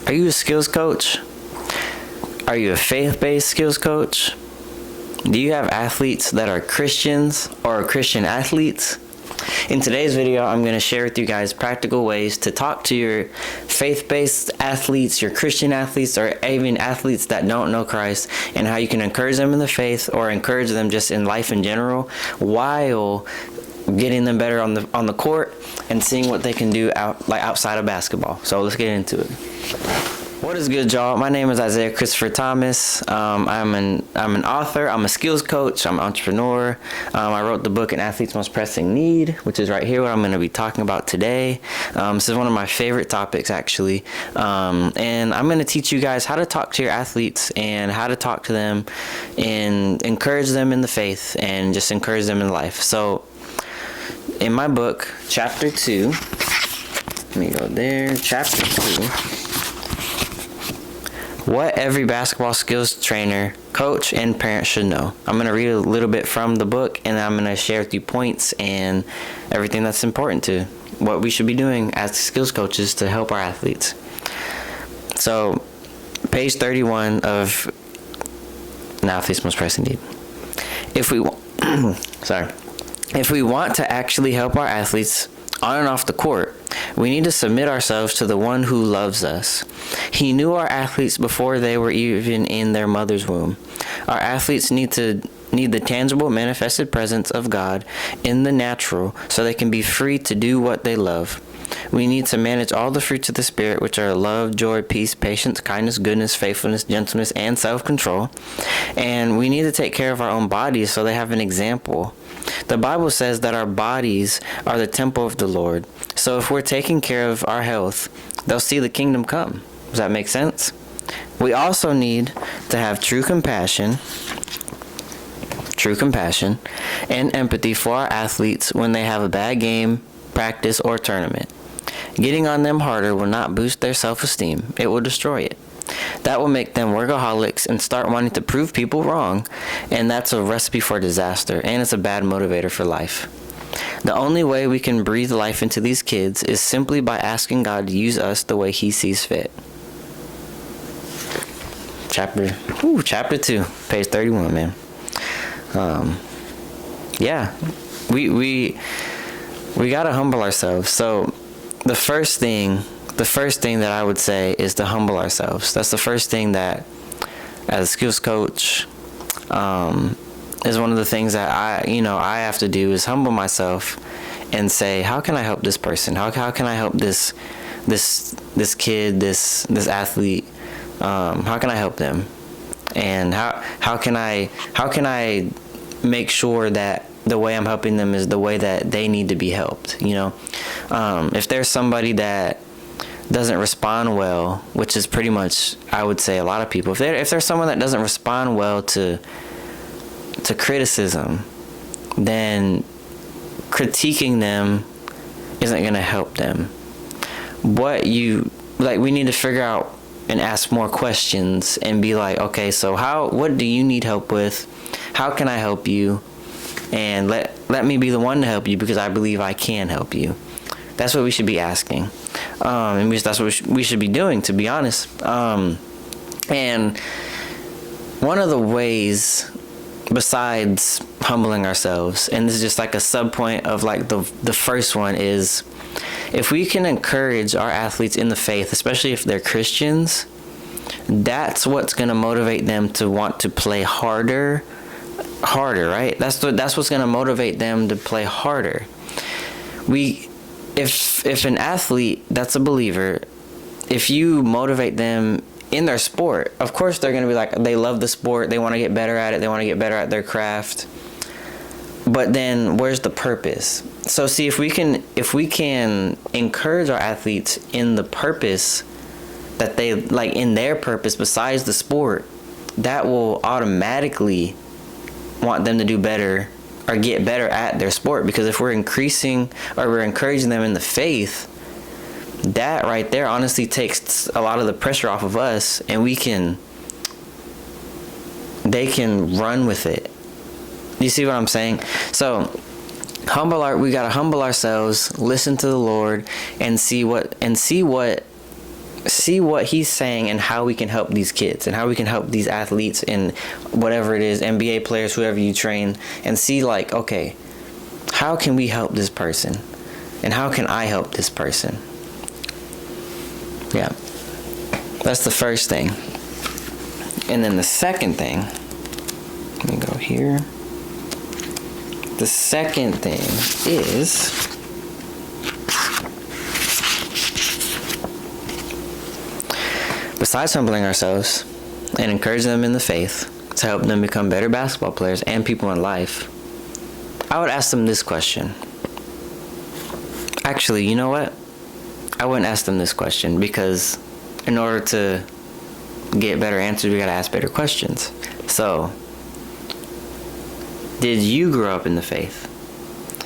Are you a skills coach? Are you a faith-based skills coach? Do you have athletes that are Christians or Christian athletes? In today's video, I'm going to share with you guys practical ways to talk to your faith-based athletes, your Christian athletes, or even athletes that don't know Christ, and how you can encourage them in the faith or encourage them just in life in general while getting them better on the court and seeing what they can do outside of basketball. So let's get into it. What is good, y'all? My name is Isaiah Christopher Thomas. I'm an author. I'm a skills coach. I'm an entrepreneur. I wrote the book An Athlete's Most Pressing Need, which is right here what I'm going to be talking about today. This is one of my favorite topics, actually. And I'm going to teach you guys how to talk to your athletes and how to talk to them and encourage them in the faith and just encourage them in life. So in my book, chapter 2, let me go there, chapter 2. What every basketball skills trainer, coach, and parent should know. I'm going to read a little bit from the book, and I'm going to share with you points and everything that's important to what we should be doing as skills coaches to help our athletes. So, page 31 of An Athlete's Most Pressing Need. If we want to actually help our athletes on and off the court, we need to submit ourselves to the one who loves us. He knew our athletes before they were even in their mother's womb. Our athletes need the tangible, manifested presence of God in the natural so they can be free to do what they love. We need to manage all the fruits of the Spirit, which are love, joy, peace, patience, kindness, goodness, faithfulness, gentleness, and self-control. And we need to take care of our own bodies so they have an example. The Bible says that our bodies are the temple of the Lord. So if we're taking care of our health, they'll see the kingdom come. Does that make sense? We also need to have true compassion and empathy for our athletes when they have a bad game, practice, or tournament. Getting on them harder will not boost their self-esteem. It will destroy it. That will make them workaholics and start wanting to prove people wrong, and that's a recipe for disaster, and it's a bad motivator for life. The only way we can breathe life into these kids is simply by asking God to use us the way He sees fit. Chapter 2, page 31, man. We gotta humble ourselves. So the first thing that I would say is to humble ourselves. That's the first thing that, as a skills coach, is one of the things that I have to do is humble myself and say, how can I help this person? How can I help this kid, this athlete? How can I help them? And how can I make sure that the way I'm helping them is the way that they need to be helped? If there's somebody that doesn't respond well, which is pretty much, I would say, a lot of people. If there's someone that doesn't respond well to criticism, then critiquing them isn't going to help them. We need to figure out and ask more questions and be like, okay, so what do you need help with? How can I help you? And let me be the one to help you because I believe I can help you. That's what we should be asking. And that's what we should be doing, to be honest. And one of the ways, besides humbling ourselves, and this is just like a sub point of like the first one, is if we can encourage our athletes in the faith, especially if they're Christians, that's what's going to motivate them to want to play harder, right? That's what's going to motivate them to play harder. If an athlete that's a believer, if you motivate them in their sport, of course they're going to be like, they love the sport, they want to get better at it, they want to get better at their craft. But then where's the purpose? So see, if we can encourage our athletes in the purpose that they like, in their purpose besides the sport, that will automatically want them to do better or get better at their sport. Because if we're encouraging them in the faith, that right there honestly takes a lot of the pressure off of us, and they can run with it. You see what I'm saying? So we gotta humble ourselves, listen to the Lord, and see what see what he's saying and how we can help these kids and how we can help these athletes and whatever it is, NBA players, whoever you train, and see like, okay, how can we help this person? And how can I help this person? Yeah. That's the first thing. And then the second thing, let me go here. The second thing is besides humbling ourselves and encouraging them in the faith to help them become better basketball players and people in life, I would ask them this question. Actually, you know what? I wouldn't ask them this question, because in order to get better answers, we gotta ask better questions. So, did you grow up in the faith?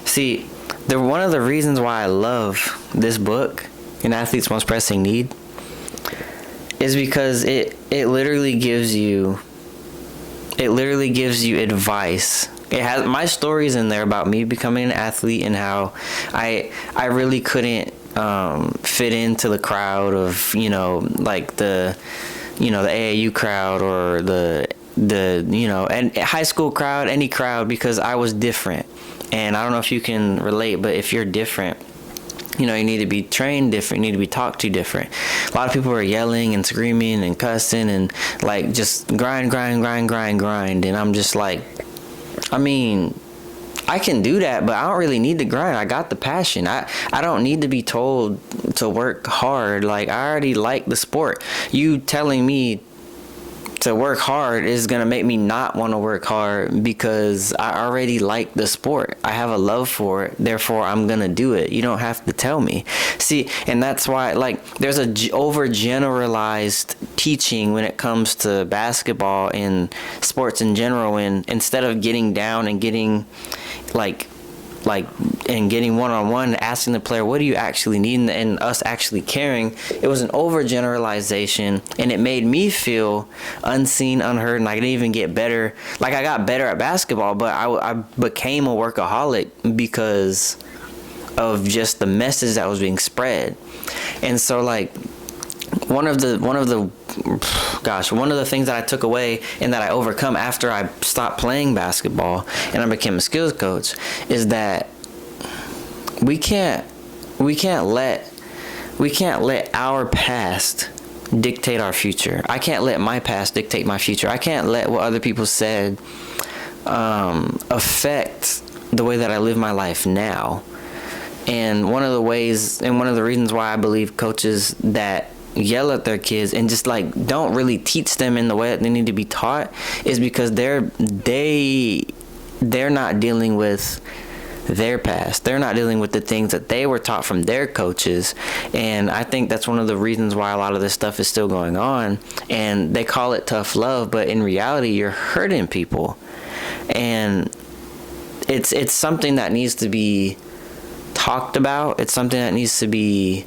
See, one of the reasons why I love this book, An Athlete's Most Pressing Need, is because it literally gives you advice. It has my stories in there about me becoming an athlete and how I really couldn't fit into the crowd of, like the AAU crowd or the and high school crowd, any crowd, because I was different. And I don't know if you can relate, but if you're different, you need to be trained different, you need to be talked to different. A lot of people are yelling and screaming and cussing and like just grind. And I'm just like, I mean, I can do that, but I don't really need to grind. I got the passion. I don't need to be told to work hard. Like, I already like the sport. You telling me to work hard is going to make me not want to work hard, because I already like the sport. I have a love for it. Therefore, I'm going to do it. You don't have to tell me. See, and that's why, like, there's a overgeneralized teaching when it comes to basketball and sports in general. And instead of getting down and getting and getting one-on-one, asking the player, what do you actually need, and us actually caring, it was an overgeneralization, and it made me feel unseen, unheard, and I didn't even get better. Like, I got better at basketball, but I became a workaholic because of just the message that was being spread. And so, like, one of the things that I took away and that I overcome after I stopped playing basketball and I became a skills coach is that we can't let our past dictate our future. I can't let my past dictate my future. I can't let what other people said affect the way that I live my life now. And one of the reasons why I believe coaches that yell at their kids and just like don't really teach them in the way that they need to be taught is because they're not dealing with their past. They're not dealing with the things that they were taught from their coaches. And I think that's one of the reasons why a lot of this stuff is still going on. And they call it tough love, but in reality, you're hurting people. And it's something that needs to be talked about. It's something that needs to be,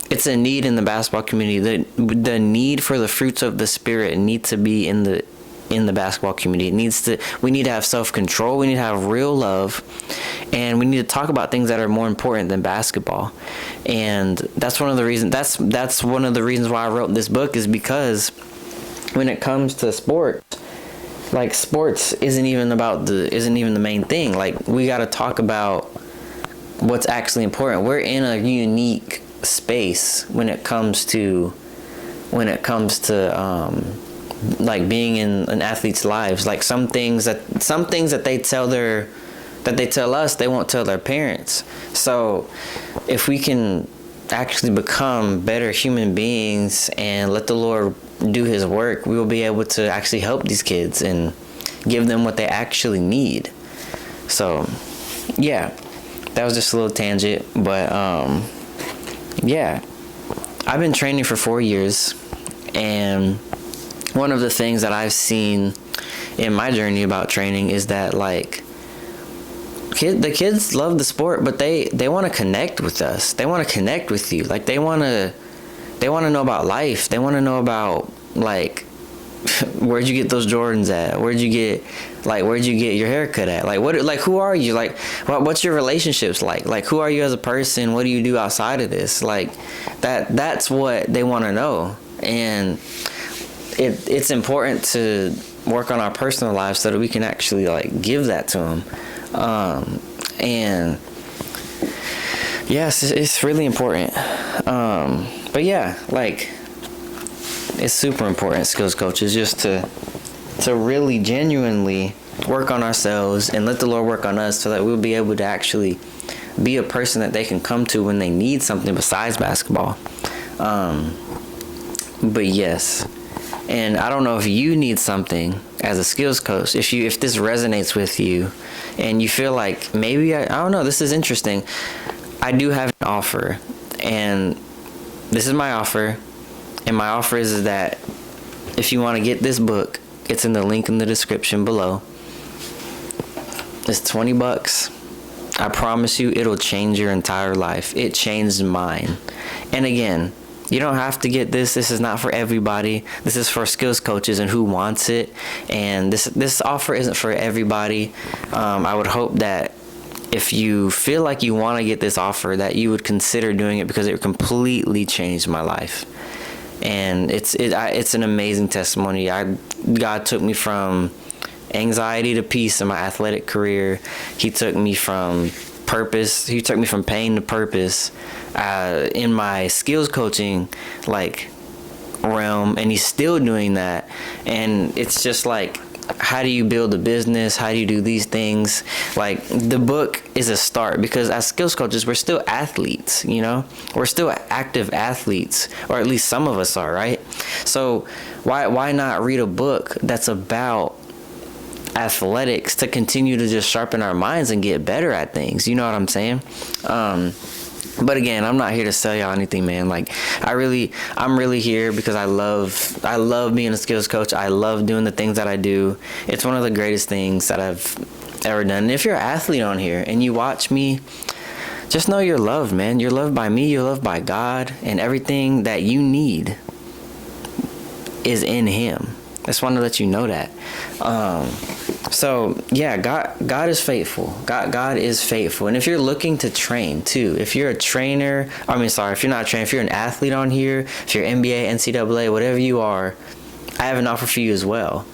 it's a need in the basketball community. The need for the fruits of the Spirit need to be in the basketball community. We need to have self-control. We need to have real love, and we need to talk about things that are more important than basketball. And that's one of the reasons. That's one of the reasons why I wrote this book, is because when it comes to sport, like, sports isn't even the main thing. Like, we got to talk about what's actually important. We're in a unique space when it comes to like being in an athlete's lives. Like, some things that they tell us, they won't tell their parents. So if we can actually become better human beings and let the Lord do his work, we will be able to actually help these kids and give them what they actually need. So yeah, that was just a little tangent, but yeah, I've been training for 4 years, and one of the things that I've seen in my journey about training is that, like, the kids love the sport, but they want to connect with us. They want to connect with you. Like, they want to know about life. They want to know about, like, where'd you get those Jordans at? Where'd you get your haircut at? Who are you? What's your relationships like? Like, who are you as a person? What do you do outside of this? Like, that's what they want to know. And it's important to work on our personal lives so that we can actually, like, give that to them. And yes, it's really important. But yeah, like, it's super important, skills coaches, just to really genuinely work on ourselves and let the Lord work on us so that we'll be able to actually be a person that they can come to when they need something besides basketball. But yes, and I don't know if you need something as a skills coach, if this resonates with you and you feel like maybe I don't know, this is interesting. I do have an offer, and this is my offer. And my offer is that if you want to get this book, it's in the link in the description below. It's $20. I promise you it'll change your entire life. It changed mine. And again, you don't have to get this. This is not for everybody. This is for skills coaches and who wants it. And this offer isn't for everybody. I would hope that if you feel like you want to get this offer, that you would consider doing it, because it completely changed my life. And it's an amazing testimony. God took me from anxiety to peace in my athletic career. He took me from purpose. He took me from pain to purpose in my skills coaching realm, and he's still doing that. And it's just like, how do you build a business? How do you do these things? Like, the book is a start, because as skills coaches, we're still athletes, we're still active athletes, or at least some of us are, right? So why not read a book that's about athletics to continue to just sharpen our minds and get better at things? You know what I'm saying? But again, I'm not here to sell y'all anything, man. Like, I'm really here because I love being a skills coach. I love doing the things that I do. It's one of the greatest things that I've ever done. And if you're an athlete on here and you watch me, just know you're loved, man. You're loved by me. You're loved by God, and everything that you need is in Him. I just want to let you know that. So yeah, God is faithful. God is faithful. And if you're looking to train too, if you're a trainer, if you're not a trainer, if you're an athlete on here, if you're NBA, NCAA, whatever you are, I have an offer for you as well.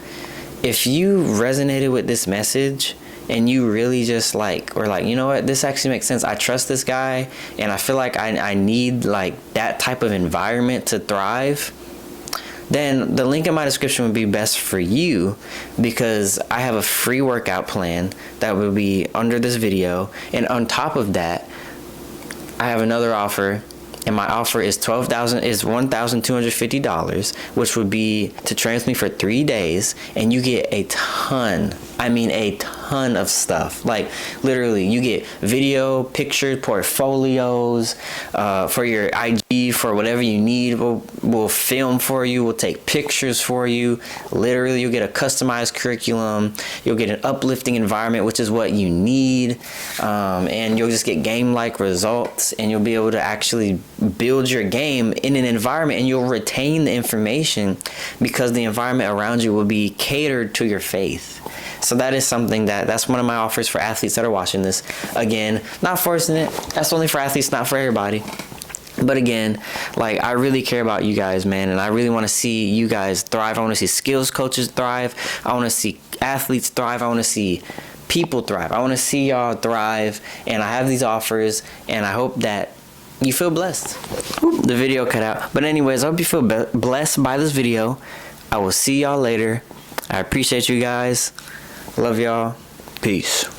If you resonated with this message and you really just you know what, this actually makes sense. I trust this guy, and I feel like I need that type of environment to thrive, then the link in my description would be best for you, because I have a free workout plan that will be under this video. And on top of that, I have another offer, and my offer is $1,250, which would be to train with me for 3 days, and you get a ton of stuff. Like, literally, you get video, pictures, portfolios for your IG, for whatever you need. We'll film for you. We'll take pictures for you. Literally, you'll get a customized curriculum. You'll get an uplifting environment, which is what you need. And you'll just get game-like results, and you'll be able to actually build your game in an environment, and you'll retain the information because the environment around you will be catered to your faith. So that is something that's one of my offers for athletes that are watching this. Again, not forcing it. That's only for athletes, not for everybody. But again, I really care about you guys, man, and I really want to see you guys thrive. I want to see skills coaches thrive. I want to see athletes thrive. I want to see people thrive. I want to see y'all thrive, and I have these offers, and I hope that you feel blessed. Oop, the video cut out. But anyways, I hope you feel blessed by this video. I will see y'all later. I appreciate you guys. Love y'all. Peace.